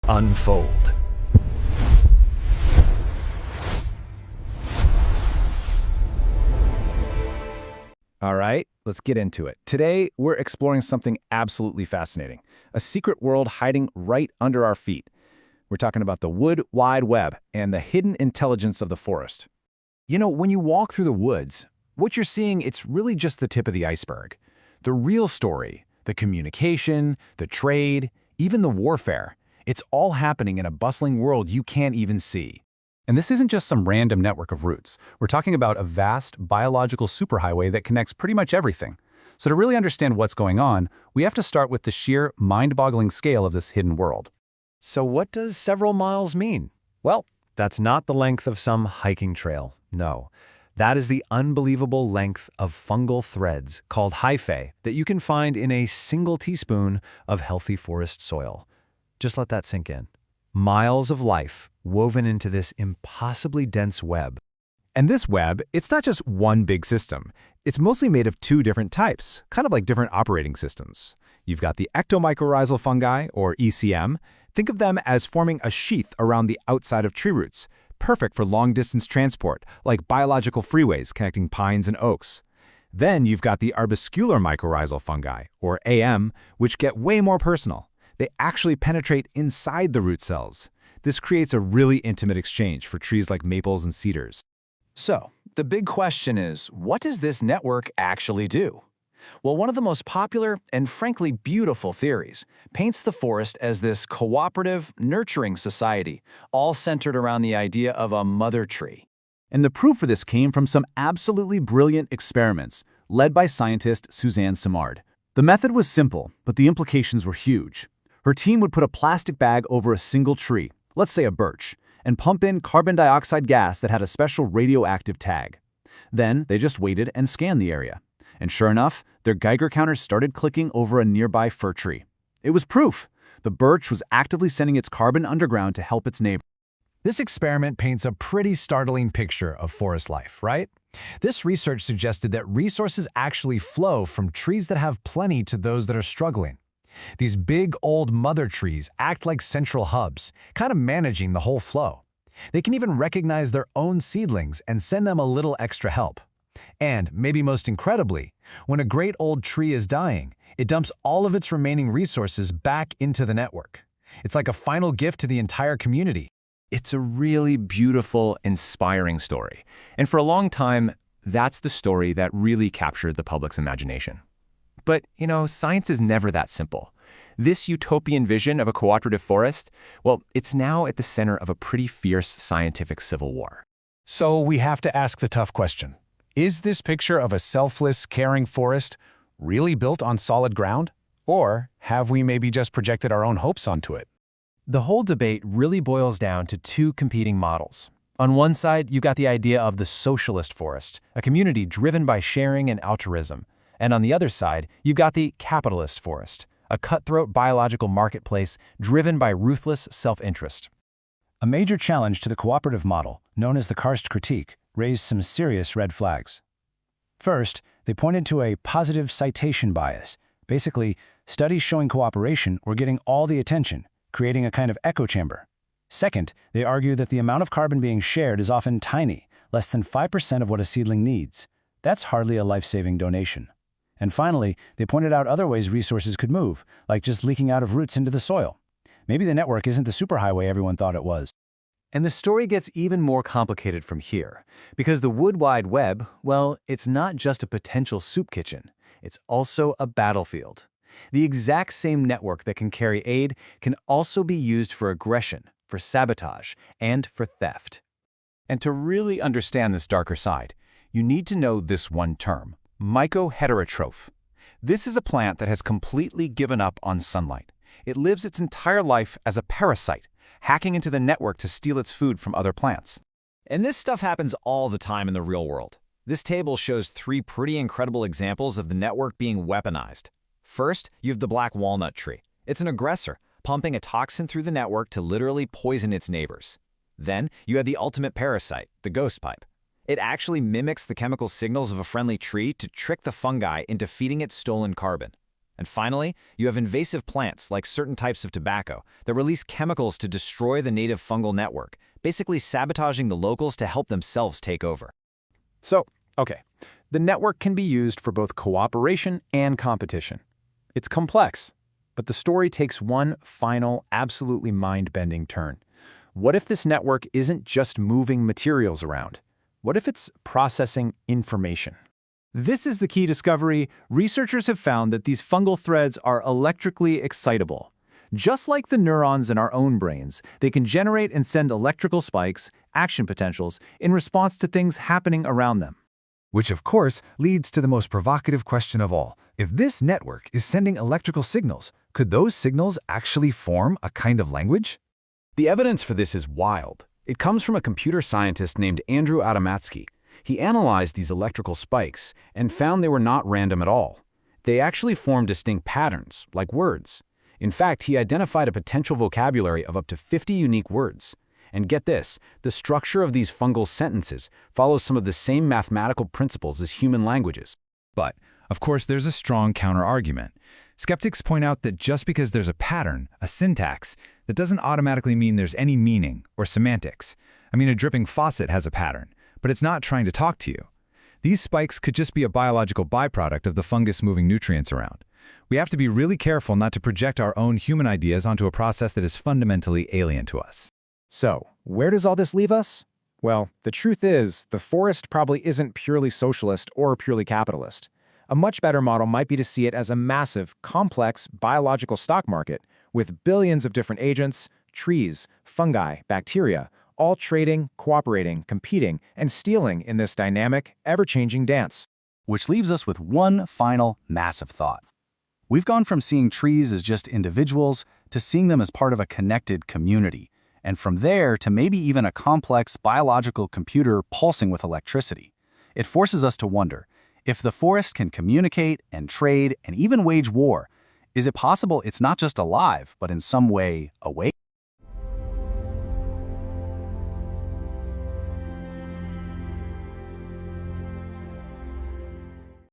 unfold. All right, let's get into it. Today, we're exploring something absolutely fascinating, a secret world hiding right under our feet. We're talking about the wood wide web and the hidden intelligence of the forest. You know, when you walk through the woods, what you're seeing, it's really just the tip of the iceberg. The real story, the communication, the trade, even the warfare, it's all happening in a bustling world you can't even see. And this isn't just some random network of routes. We're talking about a vast biological superhighway that connects pretty much everything. So to really understand what's going on, we have to start with the sheer mind-boggling scale of this hidden world. So what does several miles mean? Well, that's not the length of some hiking trail. No, that is the unbelievable length of fungal threads called hyphae that you can find in a single teaspoon of healthy forest soil. Just let that sink in. Miles of life woven into this impossibly dense web. And this web, it's not just one big system. It's mostly made of two different types, kind of like different operating systems. You've got the ectomycorrhizal fungi, or ECM. Think of them as forming a sheath around the outside of tree roots, perfect for long-distance transport, like biological freeways connecting pines and oaks. Then you've got the arbuscular mycorrhizal fungi, or AM, which get way more personal. They actually penetrate inside the root cells. This creates a really intimate exchange for trees like maples and cedars. So, the big question is, what does this network actually do? Well, one of the most popular and frankly beautiful theories paints the forest as this cooperative, nurturing society, all centered around the idea of a mother tree. And the proof for this came from some absolutely brilliant experiments led by scientist Suzanne Simard. The method was simple, but the implications were huge. Her team would put a plastic bag over a single tree, let's say a birch, and pump in carbon dioxide gas that had a special radioactive tag. Then they just waited and scanned the area. And sure enough, their Geiger counters started clicking over a nearby fir tree. It was proof. The birch was actively sending its carbon underground to help its neighbor. This experiment paints a pretty startling picture of forest life, right? This research suggested that resources actually flow from trees that have plenty to those that are struggling. These big old mother trees act like central hubs, kind of managing the whole flow. They can even recognize their own seedlings and send them a little extra help. And, maybe most incredibly, when a great old tree is dying, it dumps all of its remaining resources back into the network. It's like a final gift to the entire community. It's a really beautiful, inspiring story. And for a long time, that's the story that really captured the public's imagination. But, you know, science is never that simple. This utopian vision of a cooperative forest, well, it's now at the center of a pretty fierce scientific civil war. So we have to ask the tough question. Is this picture of a selfless, caring forest really built on solid ground? Or have we maybe just projected our own hopes onto it? The whole debate really boils down to two competing models. On one side, you've got the idea of the socialist forest, a community driven by sharing and altruism. And on the other side, you've got the capitalist forest, a cutthroat biological marketplace driven by ruthless self-interest. A major challenge to the cooperative model, known as the Karst critique, raised some serious red flags. First, they pointed to a positive citation bias. Basically, studies showing cooperation were getting all the attention, creating a kind of echo chamber. Second, they argue that the amount of carbon being shared is often tiny, less than 5% of what a seedling needs. That's hardly a life-saving donation. And finally, they pointed out other ways resources could move, like just leaking out of roots into the soil. Maybe the network isn't the superhighway everyone thought it was. And the story gets even more complicated from here, because the Wood Wide Web, well, it's not just a potential soup kitchen. It's also a battlefield. The exact same network that can carry aid can also be used for aggression, for sabotage, and for theft. And to really understand this darker side, you need to know this one term, mycoheterotroph. This is a plant that has completely given up on sunlight. It lives its entire life as a parasite, hacking into the network to steal its food from other plants. And this stuff happens all the time in the real world. This table shows three pretty incredible examples of the network being weaponized. First, you have the black walnut tree. It's an aggressor, pumping a toxin through the network to literally poison its neighbors. Then, you have the ultimate parasite, the ghost pipe. It actually mimics the chemical signals of a friendly tree to trick the fungi into feeding it stolen carbon. And finally, you have invasive plants like certain types of tobacco that release chemicals to destroy the native fungal network, basically sabotaging the locals to help themselves take over. So, okay, the network can be used for both cooperation and competition. It's complex, but the story takes one final, absolutely mind-bending turn. What if this network isn't just moving materials around? What if it's processing information? This is the key discovery. Researchers have found that these fungal threads are electrically excitable. Just like the neurons in our own brains, they can generate and send electrical spikes, action potentials, in response to things happening around them. Which, of course, leads to the most provocative question of all. If this network is sending electrical signals, could those signals actually form a kind of language? The evidence for this is wild. It comes from a computer scientist named Andrew Adamatsky. He analyzed these electrical spikes and found they were not random at all. They actually formed distinct patterns, like words. In fact, he identified a potential vocabulary of up to 50 unique words. And get this, the structure of these fungal sentences follows some of the same mathematical principles as human languages. But, of course, there's a strong counter-argument. Skeptics point out that just because there's a pattern, a syntax, that doesn't automatically mean there's any meaning or semantics. I mean, a dripping faucet has a pattern, but it's not trying to talk to you. These spikes could just be a biological byproduct of the fungus moving nutrients around. We have to be really careful not to project our own human ideas onto a process that is fundamentally alien to us. So, where does all this leave us? Well, the truth is, the forest probably isn't purely socialist or purely capitalist. A much better model might be to see it as a massive, complex biological stock market with billions of different agents, trees, fungi, bacteria, all trading, cooperating, competing, and stealing in this dynamic, ever-changing dance. Which leaves us with one final massive thought. We've gone from seeing trees as just individuals to seeing them as part of a connected community, and from there to maybe even a complex biological computer pulsing with electricity. It forces us to wonder, if the forest can communicate and trade and even wage war, is it possible it's not just alive, but in some way awake?